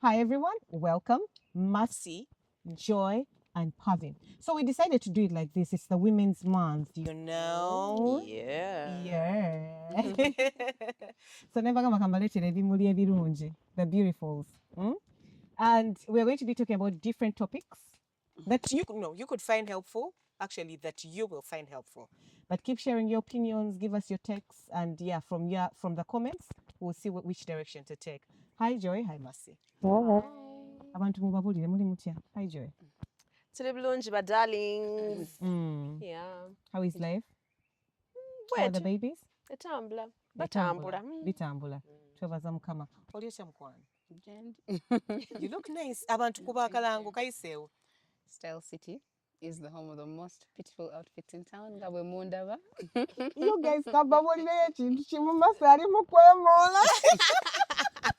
Hi everyone, welcome. Mercy, Joy, and Parvin. So we decided to do it like this. It's the Women's Month, you know. Yeah. So never kama kambaletera ebimuli ebirungi, the beautifuls. And we're going to be talking about different topics That you could find helpful. Actually, that you will find helpful. but keep sharing your opinions, give us your texts, and from the comments, we'll see which direction to take. Hi Joy, hi Mercy. Abantu mubabulire muli mutya? Hi Joy. Tuli bulungi ba darlings. Yeah. How is life? How are the Wait, babies? etambula. Batambula. Batambula. Bitambula. Twebaza Mukama. Oli otya mukwano? You look nice. Abantu kuba akalango kayiseewo. Style City is the home of the most beautiful outfits in town. Ngabwe mundaba. You guys kababulire ekintu kimu Mercy ali mu kwemola.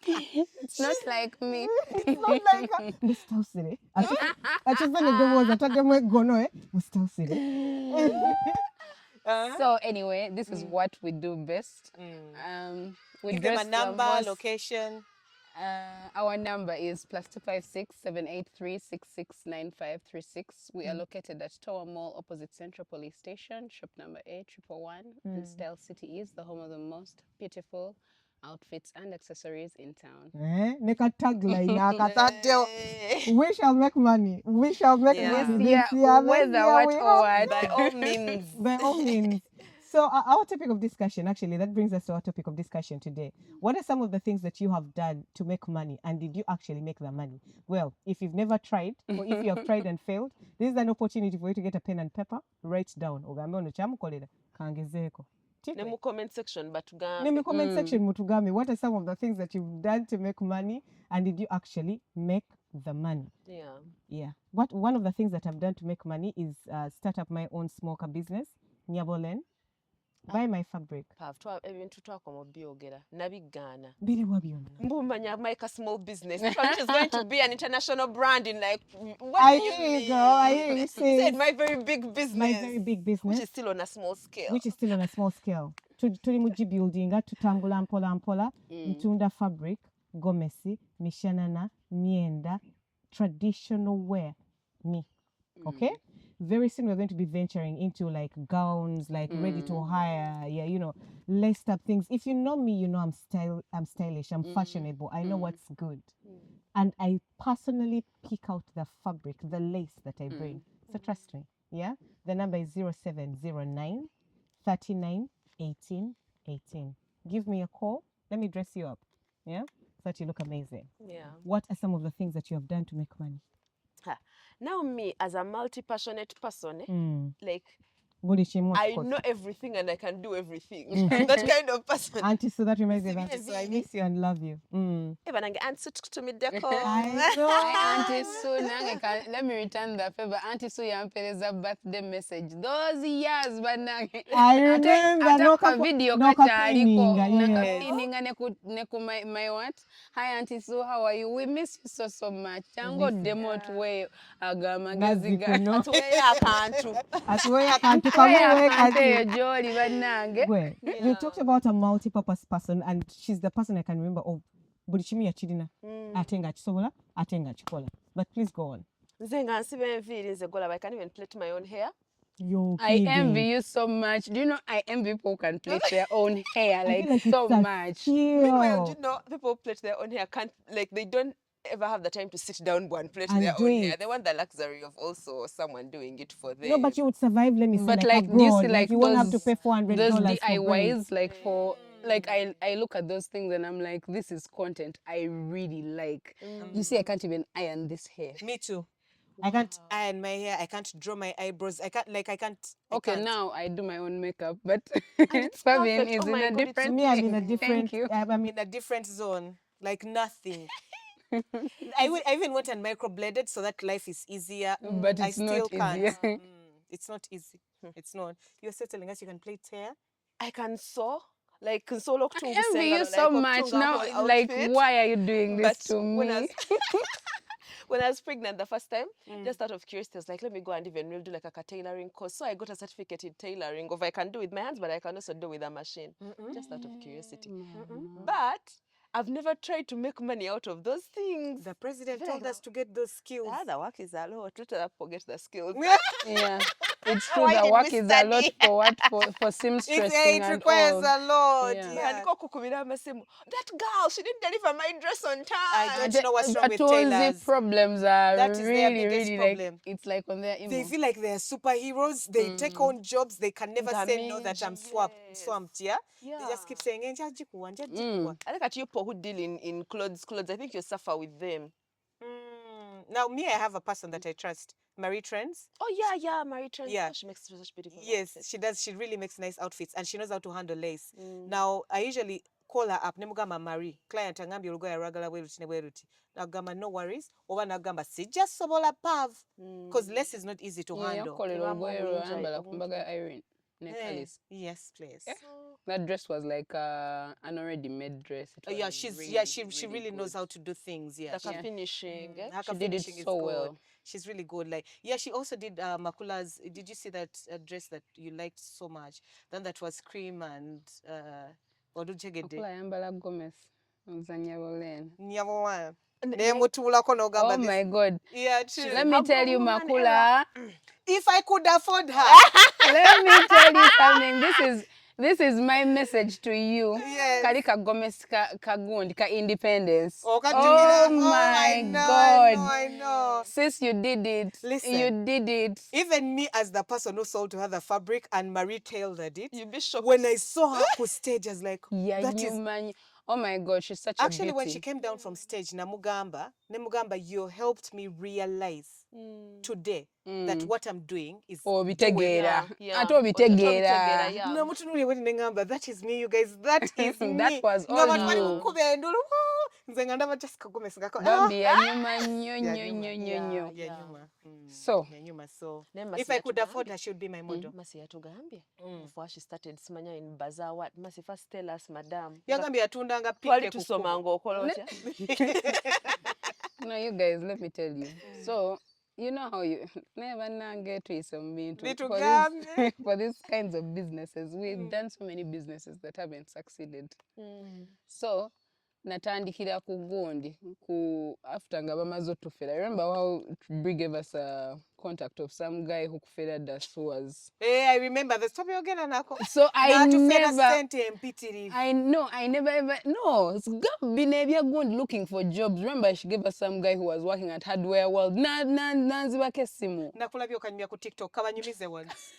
It's not like me. It's not like Mustausire. Acheze nedowooza taddemu eggono Mustausire. So anyway, this is what we do best. We Give them a dress number, glamorous. location. Our number is +256 783 669536. We are located at Tower Mall opposite Central Police Station, shop number 8111. And Style City is the home of the most beautiful outfits and accessories in town. Neka tagline akataddewo. We shall make money. We shall make money. Yeah, whether what or what. By all means. By all means. So our topic of discussion, actually, that brings us to our topic of discussion today. What are some of the things that you have done to make money, and did you actually make the money? Well, if you've never tried, or if you have tried and failed, this is an opportunity for you to get a pen and paper, write down. Ogambe ono kyamukolera kangezeeko. Ne mu comment section batugambe. Ne mu comment section mutugambe, what are some of the things that you've done to make money, and did you actually make the money? Yeah. One of the things that I've done to make money is start up my own smoker business, Nyabolen. Buy my fabric. Parv, ebintu twakoma byogera nabigaana. Biriwa byonna. Mbumanya make a small business. Which is going to be an international brand in like what I do you hear you, mean? girl. I hear you say. Said my very big business. My very big business. Which is still on a small scale. Which is still on a small scale. Tuli mugi building tutambula mpola mpola ntunda fabric, gomesi, mishanana, myenda, traditional wear. Me. Okay? Very soon we're going to be venturing into like gowns, like ready to hire, laced up things. If you know me, you know I'm stylish, I'm fashionable, I know what's good. And I personally pick out the fabric, the lace that I bring. So trust me, yeah? The number is 0709 39 18 18. Give me a call, let me dress you up, yeah? So that you look amazing. Yeah. What are some of the things that you have done to make money? Now me as a multi-passionate person, like I know everything and I can do everything. I'm that kind of person. Auntie, so that reminds me of Auntie, so I miss you and love you. Ebanange answer to me deco. I know. Hi, Auntie Sue, let me return the favor. Auntie Sue yampereza birthday message. Those years, banange. I remember. No video cleaning, my what? Hi, Auntie Sue, how are you? We miss you so much. Tango demo to way agamagiziga. Atuwe akantu. You talked about a multi-purpose person, and she's the person I can remember of. Buli kimu yakirina atenga kisobola atenga kikola. But please go on. I can't even plait my own hair. I envy you so much. Do you know I envy people who can plait their own hair like so much. Meanwhile, do you know people plait their own hair they don't ever have the time to sit down and plait their own hair. They want the luxury of also someone doing it for them. No, but you would survive, let me say, but like do you see like you won't have to pay $400 those for DIYs like for like I look at those things and I'm like, this is content I really like. You see, I can't even iron this hair. Me too. I can't iron my hair. I can't draw my eyebrows. I can't. Okay, now I do my own makeup, but Fabian is in a different. Me, I'm in a different. Thank you. I'm in a different zone. Like nothing. I even went and microbladed so that life is easier. But it's I still not can't. easier. It's not easy. It's not. You're still telling us you can plait hair? I can sew. Like solo I envy you so much now. Like, why are you doing this to me? When I was pregnant the first time, just out of curiosity, I was like, let me go and even do like a tailoring course. So I got a certificate in tailoring of I can do with my hands, but I can also do with a machine. Just out of curiosity. But I've never tried to make money out of those things. The president feel told like us to get those skills. The work is a lot. Let us forget the skills. Yeah, it's true. Why The did work we is a lot study? for what? For seamstressing It and requires all. a lot. Yeah. Yeah. Niko kukubira amasimu. That girl, she didn't deliver my dress on time. I don't know what's wrong with Atolzi tailors. problems are That is their really, biggest really problem. like, it's like on their emo. They feel like they're superheroes. They take on jobs. They can never say no that I'm Yes. swamped. Yeah? Yeah. They just keep saying, "Eh, njajikuwa, njajikuwa." I think at you people who deal in clothes, I think you suffer with them. Now, me, I have a person that I trust, Marie Trends. Oh, yeah, Marie Trends. Yeah. Oh, she makes such beautiful Yes, outfits. she does. She really makes nice outfits and she knows how to handle lace. Now, I usually call her up, nemugamba Marie, client angambye olugoye ragala bweruti ne bweruti. Nagamba no worries. Oba nagamba just sobola Parv. Because lace is not easy to handle. Irene. Yes, please. Yeah. That dress was like an already made dress. She really knows how to do things. Yeah, Like her finishing. She did it so well. She's really good. Like, she also did Makula's. Did you see that dress that you liked so much? Then that was cream and Makula yambala Gomez. Oh my God. Yeah, true. Let me tell you, Makula. If I could afford her. Let me tell you something. This is my message to you. Yes. Karika Gomez kagundi ka independence. Oh my God. I know. Sis, you did it. Listen. You did it. Even me as the person who sold to her the fabric and Marie tailored it. You'd be shocked. When I saw her on stage, I was like, Man. Oh my God, she's such Actually, a beauty. when she came down from stage, Nemugamba, you helped me realize today that what I'm doing is Bitegera. That is me, you guys. That is me. That was all you. So if I could afford her, she would be my model. Before she started simanya in bazaar what Masi first tell us madam. Yagambye yatundanga Twali pick tusoma ng'okola otya? No, you guys, let me tell you. So, you know how you never get to some for these kinds of businesses. We've done so many businesses that haven't succeeded. So, natandikira ku gundi ku after nga bamaze otufera. Remember how Brie gave us a contact of some guy who fed us who was I remember the story again. So I never ever it's been looking for jobs. Remember she gave us some guy who was working at Hardware World. Nanzibake simu. Nakulabyo kanyumya ku TikTok kabanyumize once.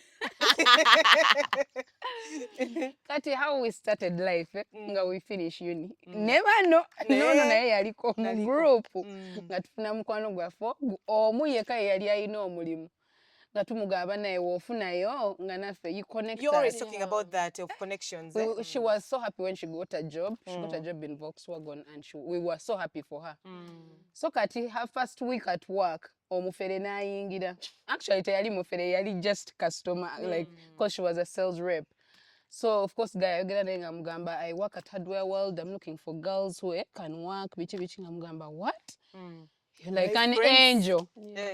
Kati how we started life nga we finish uni. Never know. No naye yaliko mu group nga tufuna mukwano gwaffe omu yeka yali alina omulimu nga tumugamba naye woofunayo nga naffe you connect us. You're always talking about that of connections. She was so happy when she got a job. She got a job in Volkswagen and we were so happy for her. So kati her first week at work omufere nayingira. Actually teyali mufere yali just customer like because she was a sales rep. So of course guy yogera naye ngamugamba I work at Hardware World. I'm looking for girls who can work bichi ngamugamba what? You're like an angel.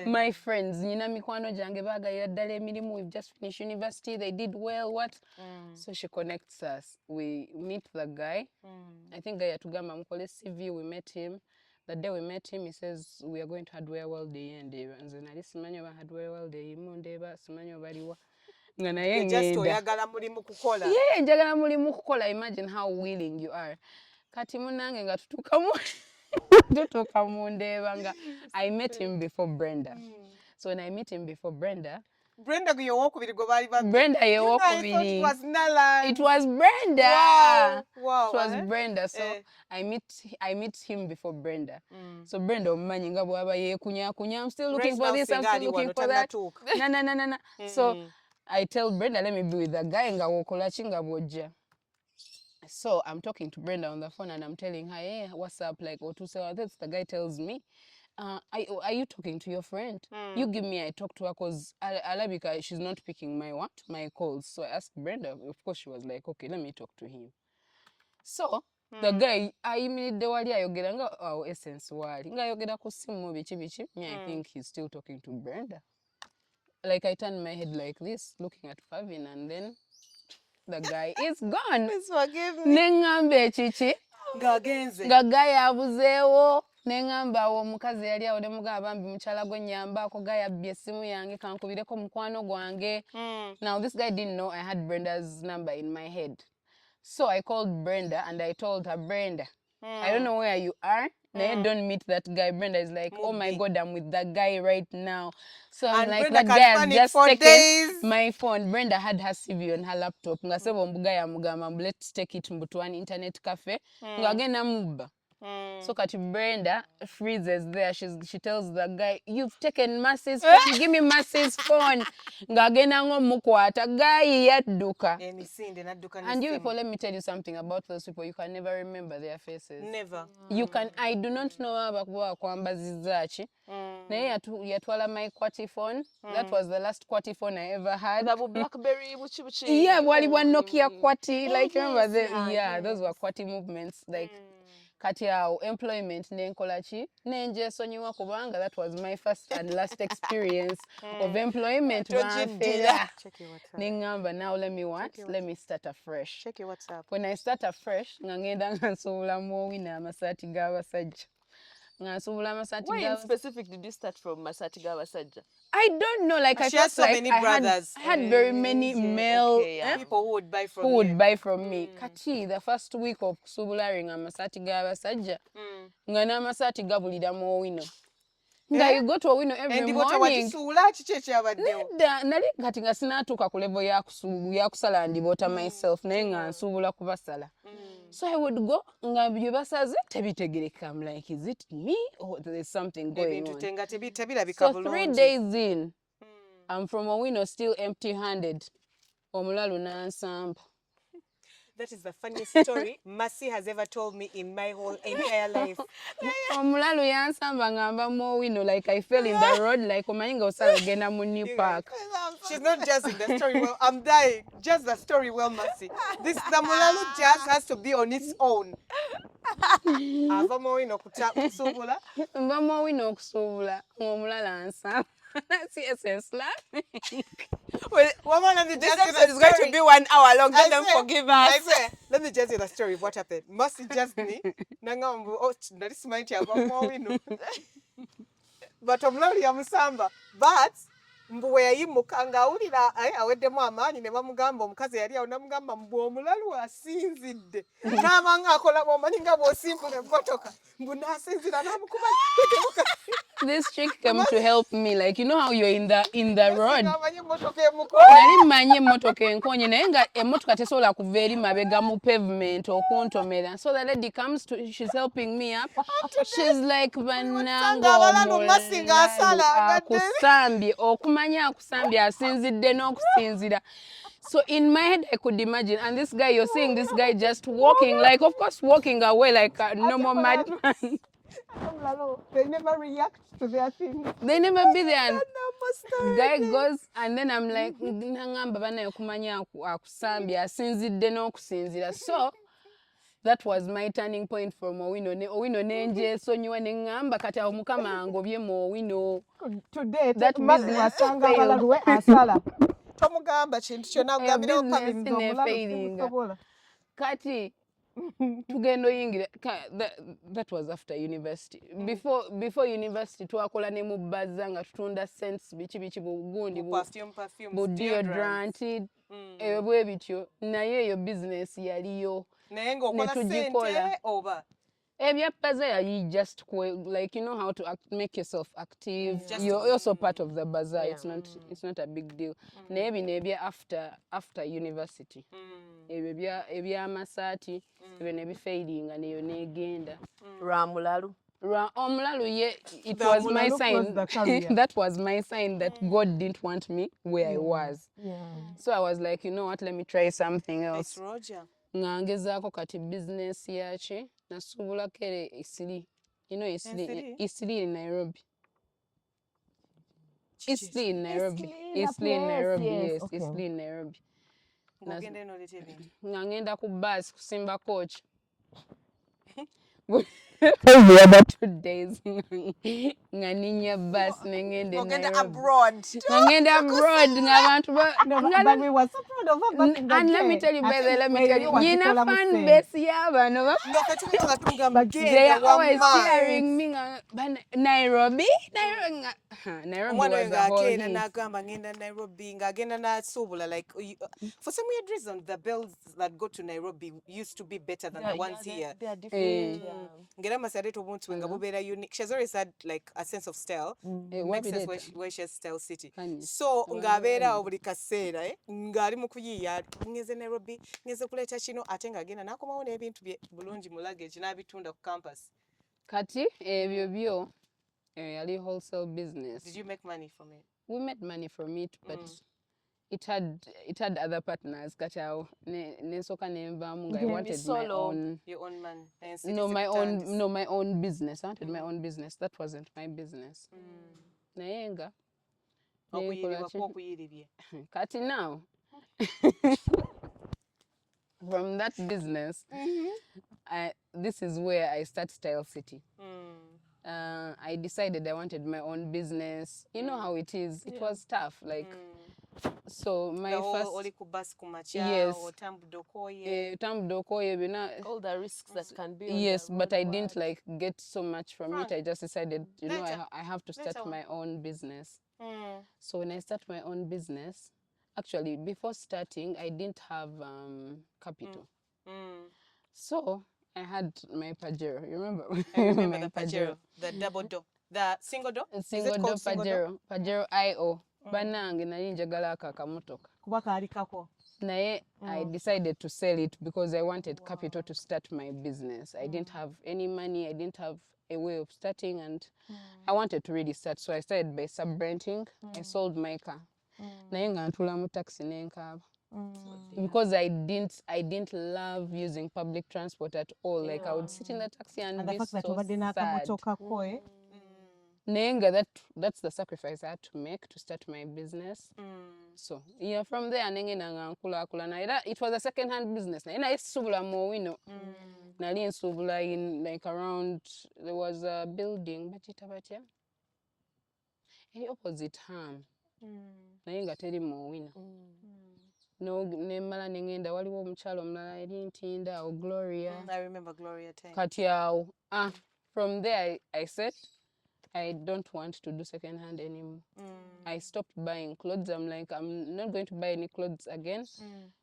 My friends, nina mikwano jange bagayira ddala emirimu. We've just finished university. They did well. What? So she connects us. We meet the guy. I think guy yatugamba mukole CV. We met him. The day we met him, he says we are going to Hardware World Day and nze nali simanyi oba Hardware World Day mundeeba simanyi obaliwa. Nga naye ngenda. Oyagala mulimu kukola. Yeah, njagala mulimu kukola. Imagine how willing you are. Kati munange nga tutukamu. I met him before Brenda. So when I met him before Brenda ye wokubiri gwe bali babiri. Brenda ye wokubiri. It was Nala. It was Brenda. Wow. It was Brenda. So I meet him before Brenda. So Brenda omumanyi nga bwaba yekunya. I'm still looking for this. I'm still looking for that. No. So I tell Brenda, let me be with the guy nga wokola chinga bwojja. So I'm talking to Brenda on the phone and I'm telling her, hey, what's up? Like, that's the guy tells me, are you talking to your friend? You give me, I talk to her because Alabika, she's not picking my calls. So I asked Brenda, of course she was like, okay, let me talk to him. So the guy, I immediately wali ayogera nga essence wali. Nga ayogera ku simu bichi. I think he's still talking to Brenda. Like I turned my head like this, looking at Favin, and then the guy is gone. Please forgive me. Nengambe chichi. nga Gaya abuzeewo ne ngamba awo omukazi yali awo ne mugamba bambi mukyala gwe nyambaako Gaya abbye essimu yange kankubireko mukwano gwange. Now this guy didn't know I had Brenda's number in my head. So I called Brenda and I told her, Brenda, I don't know where you are. Don't meet that guy. Brenda is like, oh my God, I'm with that guy right now. So I'm And like, Brenda that guy has can just panic for days. taken my phone. Brenda had her CV on her laptop. Nga sebo mbugaya mugamba, let's take it to an internet cafe. Nga agenda mubba. So kati Brenda freezes there. She tells the guy, you've taken Mercy's phone. Give me Mercy's phone. Nga agenda ngo mukwata. Guy yadduka. And you people, let me tell you something about those people. You can never remember their faces. Never. You can. I do not know abakuba kwambazizachi. Naye yatwala my QWERTY phone. That was the last QWERTY phone I ever had. Blackberry, buchi. Yeah, wali wa Nokia QWERTY. Like remember those were QWERTY movements. Like kati awo employment nenkola ki nenjesonyiwa kubanga that was my first and last experience of employment. Nengamba, now let me start afresh. Check your WhatsApp. When I start afresh nga ngenda nga nsuubula muowina amasaati g'abasajja. Why in specific did you start from Masati Gawasajja? I don't know. Like I felt so like many brothers. I had very many male people who would buy from who would buy from me. Kati the first week of kusubularing amasati g'abasajja nga n'amasaati gabulira mu Owino. Nga you go to Owino every morning. Nedda nali kati nga sinaatuuka ku level ya kusala ndibota myself naye nga nsuubula kubasala. So I would go nga bye basaze tebitegereka. I'm like, is it me or there's something going on? So 3 days in, I'm from Owino still empty-handed. Omulalu n'ansamba. That is the funniest story Mercy has ever told me in my whole entire life. Omulalu yansamba ngamba mu Owino, like I fell in the road, like omanyi nga osala genda mu New Park. She's not just in the story well. I'm dying. Just the story well, Mercy. The Mulalu jazz has to be on its own. Ava mu Owino kusuubula. Mba mu Owino okusuubula ng'omulala ansamba. That's essence laughing. Well, this episode is going to be 1 hour long. Let them forgive us. Let me just tell the story of what happened. Mercy just me. Nangambu, oh, that is my tia, but omulali yamusamba. But mbu yayimuka nga awulira aweddemu amaanyi ne bamugamba omukazi yali awo namugamba mbu omulalu asinzidde. N'abanga akola omanyi nga bw'osimbula emmotoka. Mbu n'asinzira n'amukuba tetebuka. This chick came to help me, like you know how you're in the road. Nali mmanyi emmotoka enkonye naye nga emmotoka tesobola kuva eri mabega mu pavement okuntomera. So the lady comes to, she's helping me up. She's like banango akusambye okumanya akusambye asinzidde n'okusinzira. So in my head I could imagine, and this guy, you're seeing this guy just walking, like of course walking away like a normal madman. They never react to their things. They never be there. And guy goes, and then I'm like, so that was my turning point from Owino. Owino nenje sonyiwa nengamba kati awo mukama angobye mu Owino. Today that business failed. Asala. Tomugamba kintu kyonna ogambira okukabiriza kati tugendo yingira that was after university. Before university twakola ne mubbaza nga tutunda scents biki bugundi bu deodorant bwe bityo naye eyo business yaliyo naye ng'okola sente oba ebyappaza yali just like you know how to make yourself active. You're also part of the bazaar. It's not a big deal. Naye bino ebya after university ebya amasaati ebyo ebifailinga neyo negenda Ramulalu. Omulalu ye it was my sign. That was my sign that God didn't want me where I was. So I was like, you know what, let me try something else. Nga ngezaako kati business yaki nasuubula kere Isili. You know Isili in Nairobi. Isili in Nairobi. Isili in Nairobi, yes. Isili in Nairobi. Nga ngenda ku bus kusimba coach. Probably about 2 days. Nganinya bus nengende Ngenda Nairobi. abroad. Ngenda abroad ngabantu No, but we were so proud of her back in the and day. let me tell you, brother, let me tell you, Wazikola Nina fan Muse. base yabano. They are always cheering me. Nairobi, Nairobi was a whole hit. Nairobi ngagenda na subula like for some weird reason the bills that go to Nairobi used to be better than the ones here. They are different. Ngera masareto muntu wenga bubera unique. She's always had like a sense of style. Makes sense where she has style city. So ngabera obuli kaseera ngari mukuyiya ngeze Nairobi ngeze kuleta kino ate ngagenda nakomawo n'ebintu bye bulungi mu luggage n'abitunda ku campus. Kati ebyo byo yali wholesale business. Did you make money from it? We made money from it, but it had other partners. Kachao nesoka nembamu. I wanted my own. Your own man. My own business. I wanted my own business. That wasn't my business. Nayenga. Kati now. From that business, this is where I start Style City. I decided I wanted my own business. You know how it is. It was tough. Like, so my first... Yes. All the risks that can be. Yes, but I didn't like get so much from it. I just decided, you know, I have to start my own business. So when I start my own business, actually, before starting, I didn't have capital. So I had my Pajero. You remember? I remember the Pajero, the double door, the single door. Single door Pajero, Pajero IO. Banange na njagala kakamotoka. Kubaka alikako. Naye I decided to sell it because I wanted capital to start my business. I didn't have any money. I didn't have a way of starting, and I wanted to really start. So I started by sub-renting. I sold my car. Naye nga ntula mu taxi nenkaba. Because I didn't love using public transport at all. Like I would sit in the taxi and be so sad. Nenga, that's the sacrifice I had to make to start my business. So yeah, from there it was a second-hand business. And I subula more, you know. Nali subula in like around, there was a building, but opposite Ham. Nayenga teri more, you know. No, nemala nengenda waliwo omukyalo omulala yali ntinda o Gloria. I remember Gloria time. Kati awo. From there I said I don't want to do second hand anymore. I stopped buying clothes. I'm like, I'm not going to buy any clothes again.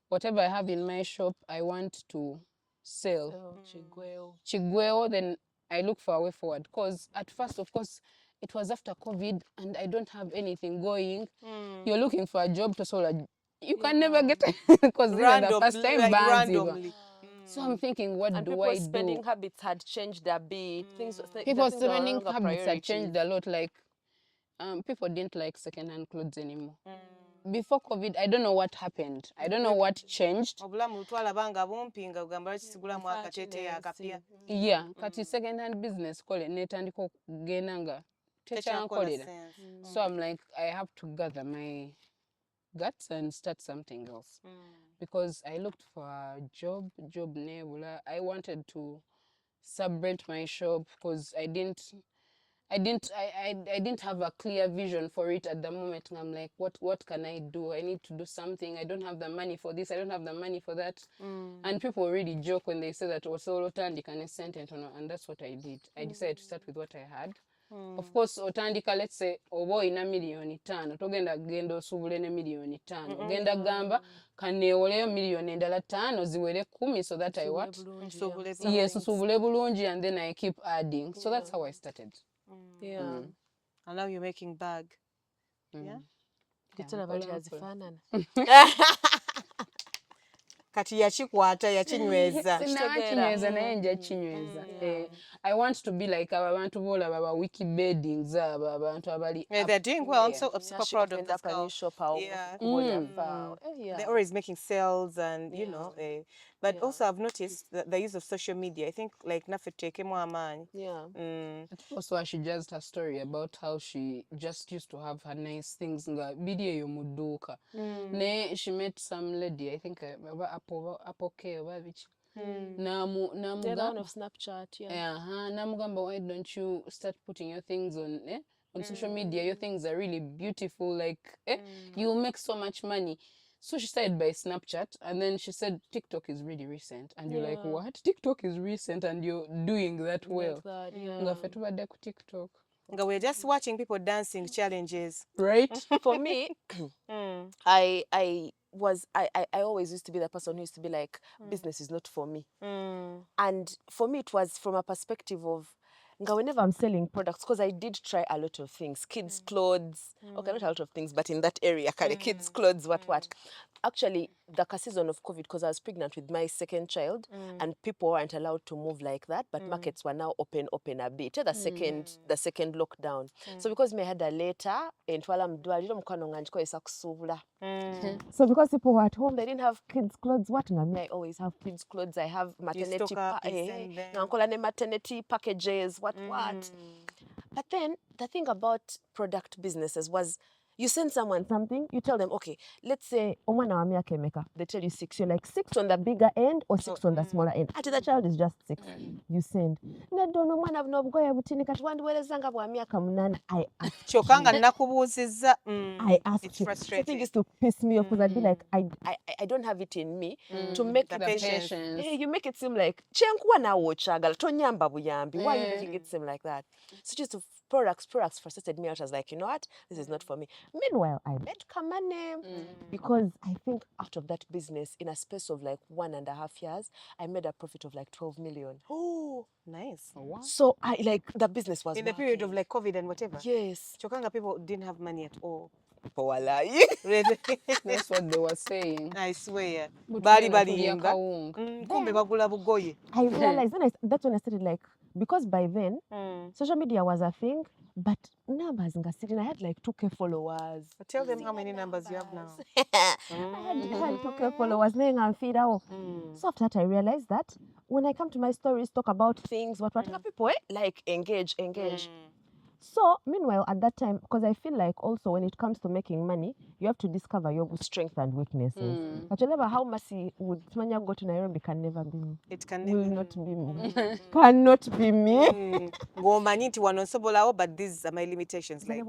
Whatever I have in my shop, I want to sell. Chigweo, then I look for a way forward. Because at first, of course, it was after COVID and I don't have anything going. You're looking for a job to sell. You can never get it because these are the first time randomly. So I'm thinking, what do I do? People's spending habits had changed a bit. People's spending habits had changed a lot. Like, people didn't like second-hand clothes anymore. Before COVID, I don't know what happened. I don't know what changed. Yeah, kati second-hand business kole netandiko genanga. So I'm like, I have to gather my guts and start something else. Because I looked for a job nebula. I wanted to sub-rent my shop because I didn't have a clear vision for it at the moment. And I'm like, what can I do? I need to do something. I don't have the money for this. I don't have the money for that. And people really joke when they say that solo tandika ne sentence, and that's what I did. I decided to start with what I had. Of course, otandika, let's say, obo ina milioni 5. Togenda gendo subule ne milioni 5. Genda gamba kaneoleyo milioni endala 5 ziwele 10 so that I what? Yes, subule bulungi, and then I keep adding. So that's how I started. Yeah. And now you're making bag. Yeah. Kati yachikwata yachinyweza. Sinachinyweza naye nja chinyweza. I want to be like abantu bola baba wiki beddings abantu abali. They're doing well. I'm super proud of that girl. They're always making sales and you know. But also I've noticed the use of social media. I think like nafeteke mo amani. Also she just a story about how she just used to have her nice things nga video yo muduka. Ne she met some lady, I think apoke or which The other one of Snapchat, yeah. Namugamba, why don't you start putting your things on social media? Your things are really beautiful, like you'll make so much money. So she started by Snapchat, and then she said TikTok is really recent, and you're like, what? TikTok is recent, and you're doing that well. Like that, yeah. TikTok. We're just watching people dancing challenges, right? For me, I always used to be the person who used to be like, business is not for me. And for me, it was from a perspective of, whenever I'm selling products, because I did try a lot of things, kids' clothes, okay, not a lot of things, but in that area, kind of kids' clothes, what. Actually, the season of COVID, because I was pregnant with my second child, and people weren't allowed to move like that, but markets were now open a bit. The second lockdown. So because me had a later, so because people were at home, they didn't have kids' clothes. What? I always have kids' clothes. I have maternity maternity packages. What? But then the thing about product businesses was, you send someone something, you tell them, okay, let's say they tell you 6. You're like 6 on the bigger end or 6 on the smaller end. After the child is just 6, you send. I asked it's you. frustrating. The thing is to piss me off, because I'd be like, I don't have it in me to make the the patience. you make it seem like why are you making it seem like that? So just products frustrated me out. I was like, you know what, this is not for me. Meanwhile, I made money because I think out of that business, in a space of like 1.5 years, I made a profit of like 12 million. Oh, nice. Oh, wow. So I like, the business was in the period of like COVID and whatever. Yes. Chokanga people didn't have money at all. That's what they were saying. I swear. Bali kumbe bagula bugoye. I realized that's when I started, like, because by then social media was a thing, but numbers I had like 2K followers. But tell them how many numbers you have now. I had 2K followers. So after that, I realized that when I come to my stories, talk about things, what people like engage. So meanwhile, at that time, because I feel like also when it comes to making money, you have to discover your strengths and weaknesses. But remember how Mercy would go to Nairobi can never be me. It can Will never not be me. Cannot be me. But these are my limitations. Like,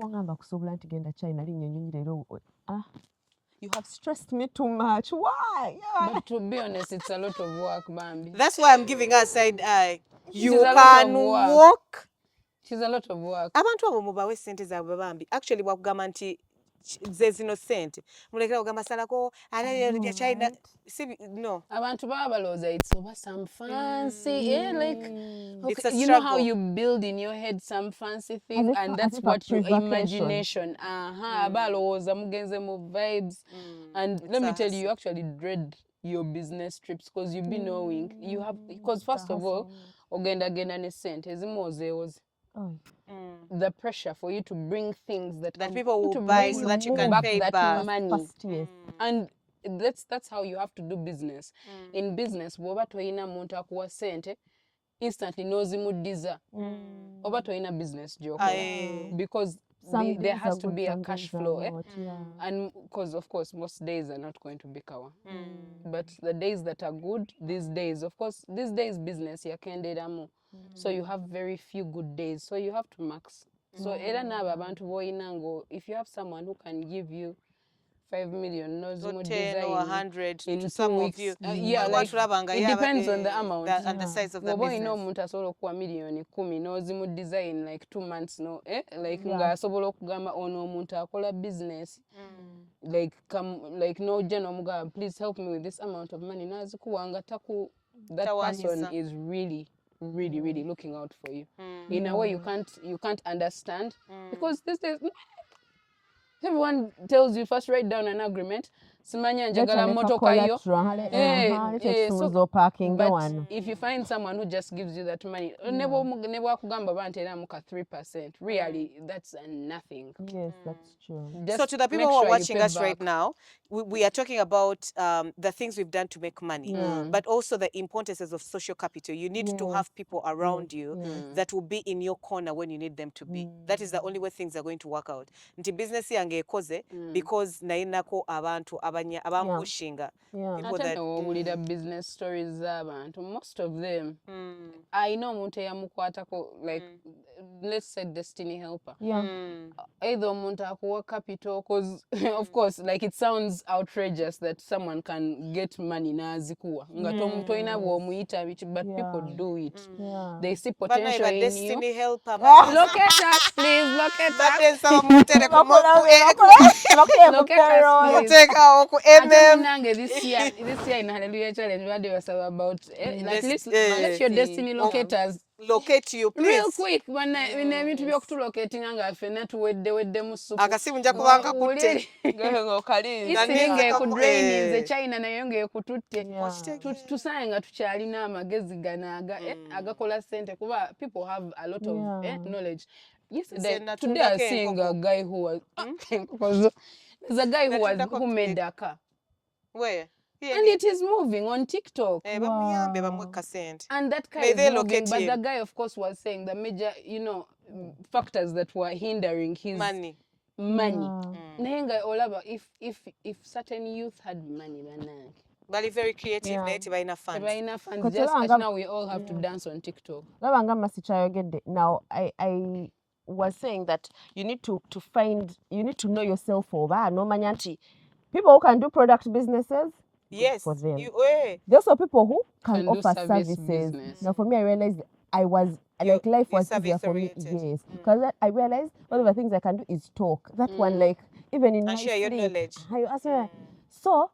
you have stressed me too much. Why? But to be honest, it's a lot of work, Bambi. That's why I'm giving her a side eye. You can walk. She's a lot of work. Abantu abo mubawe sente zaabwe Bambi. Actually wakugamba nti ze zino sente. Mulekera kugamba salako ya China. No. Abantu babaloza, it's over some fancy. Like, okay, It's a struggle. You know how you build in your head some fancy thing, and that's what your imagination. Abaloza mugenze mu vibes. And let me tell you, you actually dread your business trips because you'll be knowing you have, because first of all, ogenda ne sente ezimoze. The pressure for you to bring things that people will buy so that you can pay back money. And that's how you have to do business. In business, woba toyina muntu akuwa sente, instantly nozimudiza. Oba toyina business joke. Because there has to be a cash flow. And because, of course, most days are not going to be kawa. But the days that are good, these days, of course, these days business, yakenderamu. So you have very few good days. So you have to max. So era naba abantu boyinango, if you have someone who can give you 5 million, no 10 or 100 in to some 2 of weeks. you. Like, it depends on the amount and the size of the business. No muntu asobola okuwa million 10 nozimu design like 2 months no like nga asobola okugamba ono omuntu akola business like like no general muga, please help me with this amount of money nazikuwanga taku, that person is really looking out for you in a way you can't understand because this is everyone tells you first write down an agreement. Simanya njagala motoka yo. But if you find someone who just gives you that money, never kugamba bantera muka 3%. Really, that's nothing. Yes, that's true. So to the people who are watching us right now, we are talking about the things we've done to make money, but also the importances of social capital. You need to have people around you that will be in your corner when you need them to be. That is the only way things are going to work out. Nti business yange ekoze because nainako abantu abampushinga. People that the business stories z'abantu, most of them I know omuntu eyamukwatako, like let's say Destiny Helper. Either omuntu akuwa capital, because of course like it sounds outrageous that someone can get money nazikuwa nga toyina bw'omuyita but people do it. They see potential in Destiny you. Helper. Locate us, please. Locate us. Locate us, please. This year in Hallelujah Challenge, we was about like let your destiny locate us. Locate you, please. Real quick, when to be locating anga fena tuwedde musupu. Akasimu nja kubanga kutte. Isiringe kudrain nze China nayo ngekututte. Tusanga tukyalina amagezi ganaga agakola sente kuba people have a lot of knowledge. Yesterday, today I seeing a guy who was there's a guy who made a car. Where? And it is moving on TikTok. And that car is moving, but the guy, of course, was saying the major, factors that were hindering his money. All about if certain youth had money, but very creative, native, enough funds. Just as now we all have to dance on TikTok. Now I was saying that you need to know yourself over. No manyanti. People who can do product businesses. Yes. For them. There's also people who can offer services. Business. Now for me, I realized life was easier for me. Yes. Because I realized one of the things I can do is talk. That one, like, even in my share your knowledge. So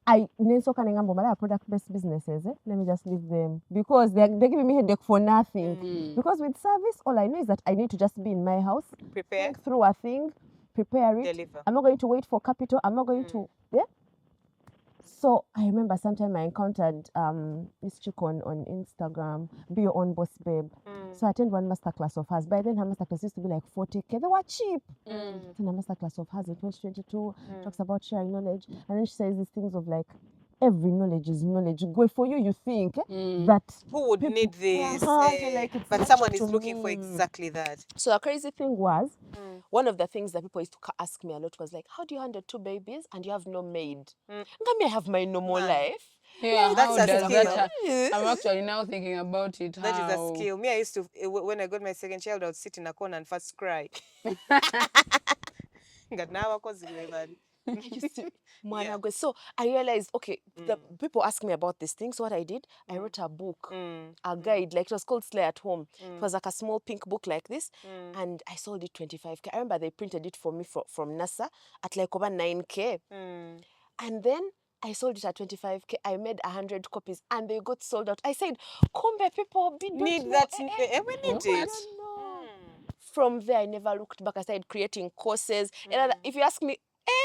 I product-based businesses. Let me just leave them because they're giving me headache for nothing. Because with service, all I know is that I need to just be in my house, think through a thing, prepare it. Deliver. I'm not going to wait for capital. I'm not going to So I remember sometime I encountered this chick on Instagram, Be Your Own Boss Babe. So I attended one masterclass of hers. By then her masterclass used to be like 40K. They were cheap. Then a masterclass of hers in 2022 talks about sharing knowledge. And then she says these things of like, every knowledge is knowledge. Go for you think that who would need this? But someone is looking for exactly that. So the crazy thing was, one of the things that people used to ask me a lot was like, how do you handle 2 babies and you have no maid? I have my normal life. Yeah, that's a skill. I'm actually now thinking about it. That is a skill. Me, I used to, when I got my second child, I would sit in a corner and first cry. So I realized, okay, the people ask me about these things. What I did, I wrote a book, a guide, like it was called Slay at Home. It was like a small pink book like this, and I sold it 25K. I remember they printed it for me from NASA at like over 9K, and then I sold it at 25K. I made 100 copies, and they got sold out. I said, "Kumbe people need that. We need it." From there, I never looked back. I started creating courses. And if you ask me,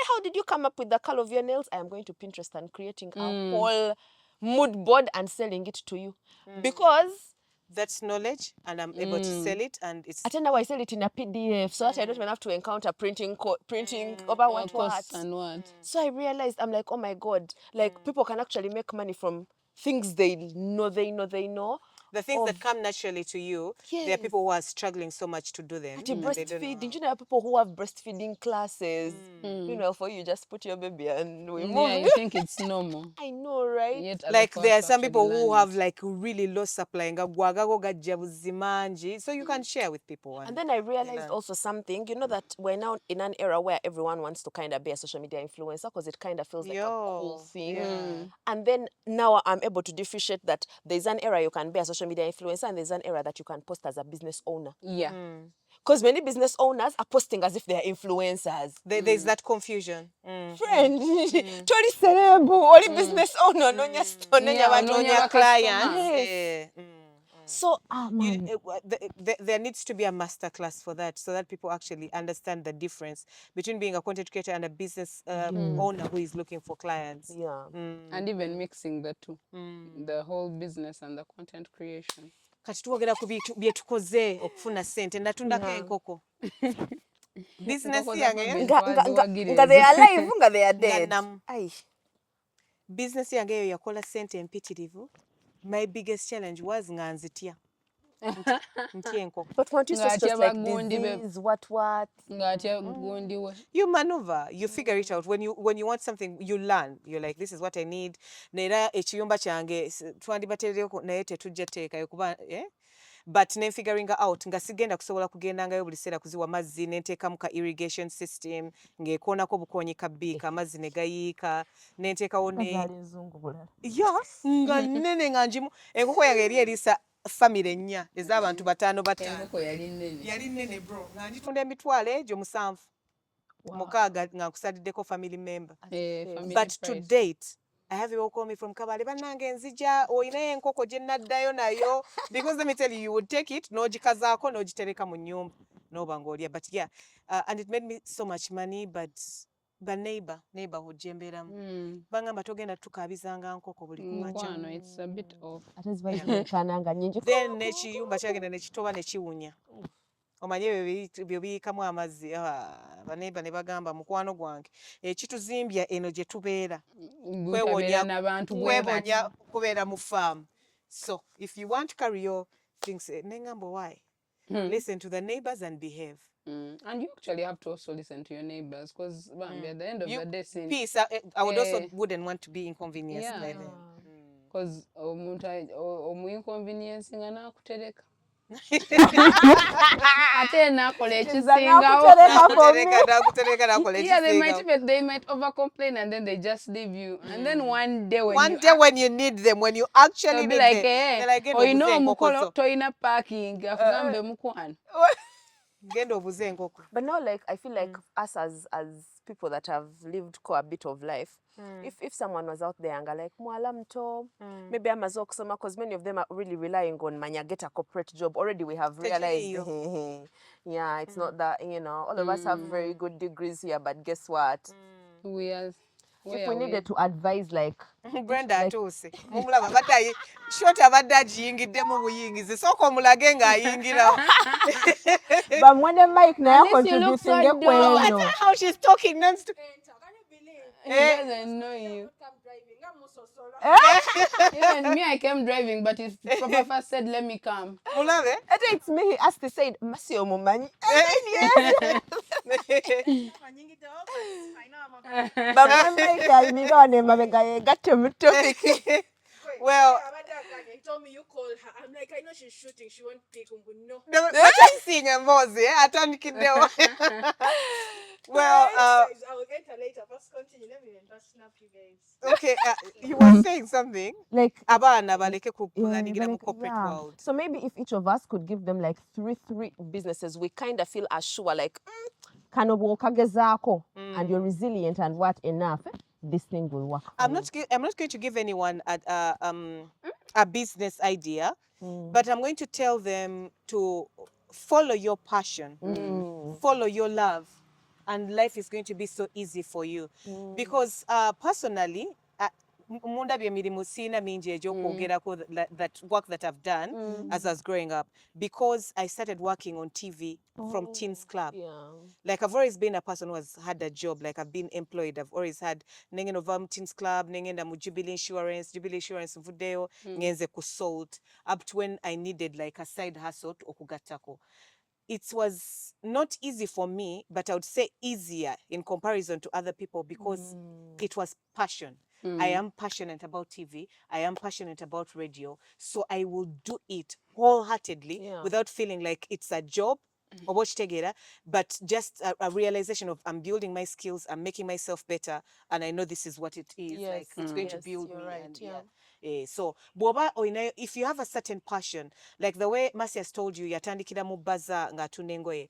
how did you come up with the color of your nails? I am going to Pinterest and creating a whole mood board and selling it to you. Because that's knowledge, and I'm able to sell it, and it's. I now I sell it in a PDF, so that I don't even have to encounter printing over what. And what. So I realized, I'm like, oh my God, like people can actually make money from things they know. The things that come naturally to you, there are people who are struggling so much to do them. Breastfeeding. You know, people who have breastfeeding classes. For you, just put your baby and we move. Yeah, you think it's normal. I know, right? Yet like there are some people who have like really low supply. So you can share with people. And then I realized also something, that we're now in an era where everyone wants to kind of be a social media influencer because it kind of feels like a cool thing. And then now I'm able to differentiate that there's an era you can be a social media influencer and there's an era that you can post as a business owner. Yeah. Because many business owners are posting as if they are influencers. There's that confusion. Friend, Tori Cerebu, only business owner, no your client. So, there needs to be a masterclass for that, so that people actually understand the difference between being a content creator and a business owner who is looking for clients. Yeah. And even mixing the two, the whole business and the content creation. Kati tuwogera ku bye tukoze okufuna sente natundako enkoko. Business yange nga they are alive nga they are dead. Business yange yakola sente empitirivu. My biggest challenge was nga nzitya. But weren't you just like disease, what? You maneuver, you figure it out. When you want something, you learn. You're like, this is what I need. Nera ekiyumba kyange twandibateereko naye tetujja teekayo kuba but ne figuring out nga sigenda kusobola kugendangayo buli seera kuziwa mazzi ne nteekamu ka irrigation system ng'ekoonako bukoonyi ka bbiika amazzi ne gayiika ne nteekawo ne nga nnene nga njimu enkoko yange eri eriisa famire 4 ez'abantu 5 yali nnene bro nga ngitunda emitwalo egyo 7 6 nga nkusaliddeko family member but to date I have you call me from Kabale banange nzija oyinayo enkoko gye naddayo nayo because let me tell you, you would take it n'ogikazaako n'ogitereka mu nnyumba n'oba ng'olya but yeah and it made me so much money but neighborhood gye mbeeramu bangamba togenda tukaabizanga nkoko buli kumakya it's a bit off then n'ekiyumba kyagenda nekitoba nekiwunya omanye byo biyikamu amazzi baneiba ne bagamba mukwano gwange ekituzimbya eno gye tubeera kwebonya kubeera mu farm so if you want to carry your things nengamba why listen to the neighbors and behave and you actually have to also listen to your neighbors because at the end of the day peace I would also wouldn't want to be inconvenienced by them because omu-inconvenience nga nakutereka ate nakola ekisingawo they might over complain and then they just leave you and then one day when you need them when you actually be like oyina omukolo toyina parking akugambe mukwano genda obuze enkoko. But now like I feel like us as people that have lived quite a bit of life, if someone was out there and like mwala mto, maybe amaze okusoma because many of them are really relying on manya get a corporate job. Already we have realized yeah, it's not that, you know, all of us have very good degrees here, but guess what? If we needed to advise like Brenda atuse mumulaba batayi short abadde agiyingidde mu buyingizi soko omulage ng'ayingira bamwone Mike naye contributing kweno how she's talking non-stop. He doesn't know you. Even me, I came driving, but his proper first said, "Let me come." Mulave? It's me. He asked to say, "Masio mumani." Well, he told me you call her. I'm like, I know she's shooting. She won't pick. No. Well, I will enter later. First, continue. Let me just snap you guys. Okay, you were saying something like abana baleke kulangira mu corporate world. So maybe if each of us could give them like three businesses, we kind of feel assured like kanobo kagezako and you're resilient and what enough this thing will work. I'm not going to give anyone a business idea, but I'm going to tell them to follow your passion, follow your love, and life is going to be so easy for you. Because personally, munda byemirimu sina mingi egyokwogerako that work that I've done as I was growing up, because I started working on TV from Teens Club. Like I've always been a person who has had a job, like I've been employed. I've always had nengenda ovam Teens Club, nengenda mu Jubilee Insurance mvuddeyo ngenze ku Salt, up to when I needed like a side hustle okugattako. It was not easy for me, but I would say easier in comparison to other people because it was passion. I am passionate about TV. I am passionate about radio. So I will do it wholeheartedly without feeling like it's a job, but just a realization of I'm building my skills, I'm making myself better, and I know this is what it is. Yes. Like it's going to build me. Right. And, so, boba if you have a certain passion, like the way Mercy has told you, yatandikira mu baza nga tunengoye,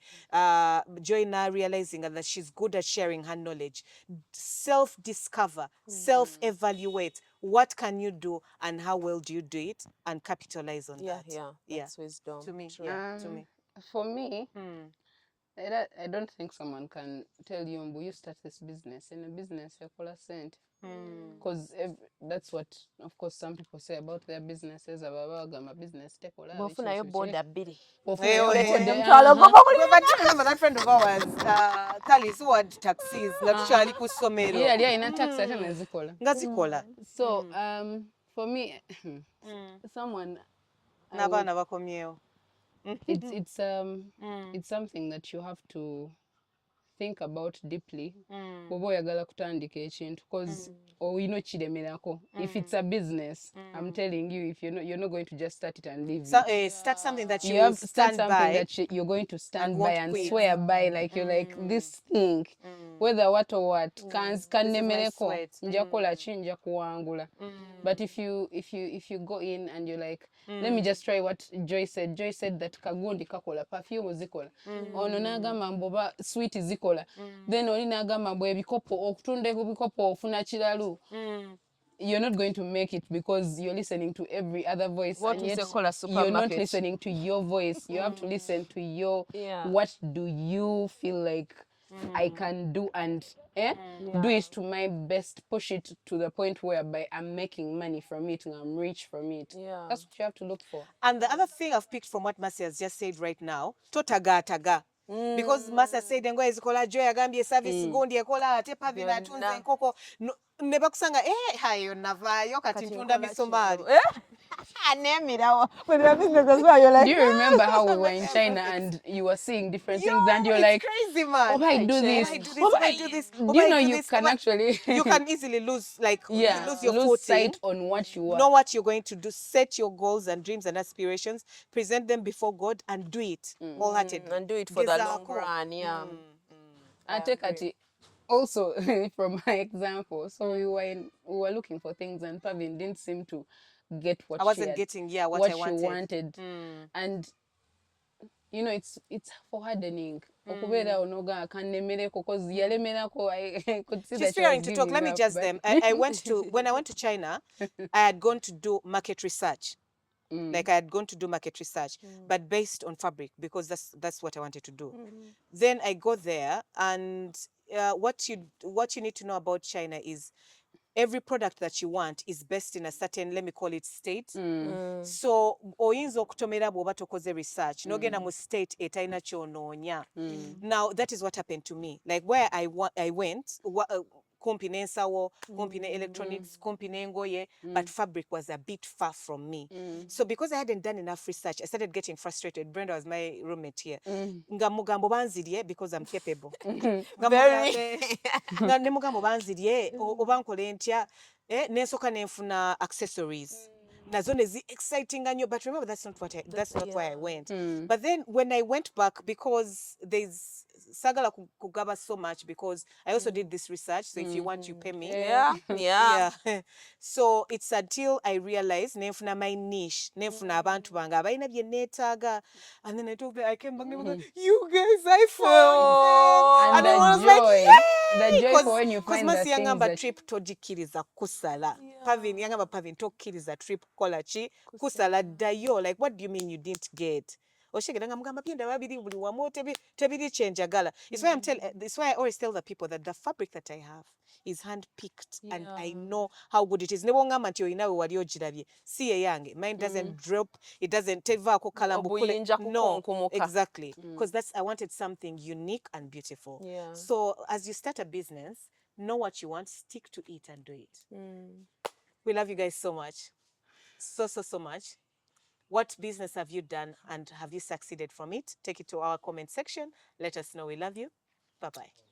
Joy now realizing that she's good at sharing her knowledge, self-discover, self-evaluate. What can you do and how well do you do it and capitalize on that? That's wisdom. To me, to me. For me, I don't think someone can tell you, "Mbu, you start this business." In a business, you call a cent. Because that's what, of course, some people say about their businesses. About business, take all that. That friend of ours, Kali's who had taxis, naturally kusomero. Yeah, in a taxi, Ngazikola. So, for me, someone. Nabana bakomyeo. it's something that you have to think about deeply bw'oba oyagala kutandika ekintu because oyina kiremerako. If it's a business, I'm telling you, if you're not going to just start it and leave it. Start something that you You will have to start stand something by. that you're going to stand by won't and quit. swear by, like you're like this thing, whether what or what, kannemereko sweat. nja kukola ki, nja kuwangula. But if you go in and you're like, let me just try what Joy said. Joy said that kagundi kakola, perfume zikola, ono n'agamba mboba sweet zikola, then oli n'agamba mbu ebikopo, okutunda ebikopo ofuna kiralu. You're not going to make it because you're listening to every other voice, What and we yet say call a you're not supermarket. listening to your voice. You have to listen to your Yeah. what do you feel like I can do, and do it to my best, push it to the point whereby I'm making money from it and I'm rich from it. Yeah. That's what you have to look for. And the other thing I've picked from what Mercy has just said right now, taga. Because Mercy said engoye zikola, Joy agambye service gundi ekola, ate Pavina atunze enkoko. Ne bakusanga hayo navaayo kati ntunda misomali. Anemirawo. Do you remember how we were in China and you were seeing different things and you're like, crazy, man. oh, I do this. I do this. Do you know you can actually you can easily lose, like, yeah, lose your lose footing. sight on what you are. Know what you're going to do. Set your goals and dreams and aspirations. Present them before God and do it wholeheartedly. And do it for the long run, yeah. I take it also from my example. So we were looking for things, and Pavin didn't seem to get what I wasn't she had, getting what I she wanted. And you know, it's for hardening. Okubeera onoga akannemereko because yalemerako. I could see She's that she was fearing to talk. giving Let me up, just but them. When I went to China, I had gone to do market research. Like I had gone to do market research, but based on fabric, because that's what I wanted to do. Then I go there, and what you need to know about China is every product that you want is based in a certain, let me call it, state. So oyinza okutomera bw'oba tokoze research nogenda mu state etalina kyonoonya. Now that is what happened to me. Like where I went, kumpi n'ensawo, kumpi ne electronics, kumpi n'engoye, but fabric was a bit far from me. So because I hadn't done enough research, I started getting frustrated. Brenda was my roommate here. Nga mugambo banzirye because I'm capable. Nga ne mugambo banzirye oba nkole ntya n'ensooka n'enfuna accessories. Nazo nezi exciting nnyo, but remember that's not why I went. But then when I went back, because there's sagala kugaba so much, because I also did this research, so if you want you pay me. Yeah. So it's until I realized nenfuna my niche, nenfuna abantu bange abalina bye neetaaga, and then I came back and went, you guys, I found it. And I was like, the joy for when you find the Mercy things yangamba that trip togikiriza kusala. Pavin yangamba Pavin tokkiriza trip kola ki kusala ddayo. Like, what do you mean you didn't get? Oshegera nga mugamba byenda babiri buli wamu tebiri kyenjagala. It's why I always tell the people that the fabric that I have is hand-picked, and I know how good it is. Ne bwongamba nti oyinawe wali ogirabye, si eyange. Mine doesn't drop, it doesn't tevaako kala mbukule. No, exactly. Because I wanted something unique and beautiful. So as you start a business, know what you want, stick to it and do it. We love you guys so much. So much. What business have you done and have you succeeded from it? Take it to our comment section. Let us know. We love you. Bye-bye.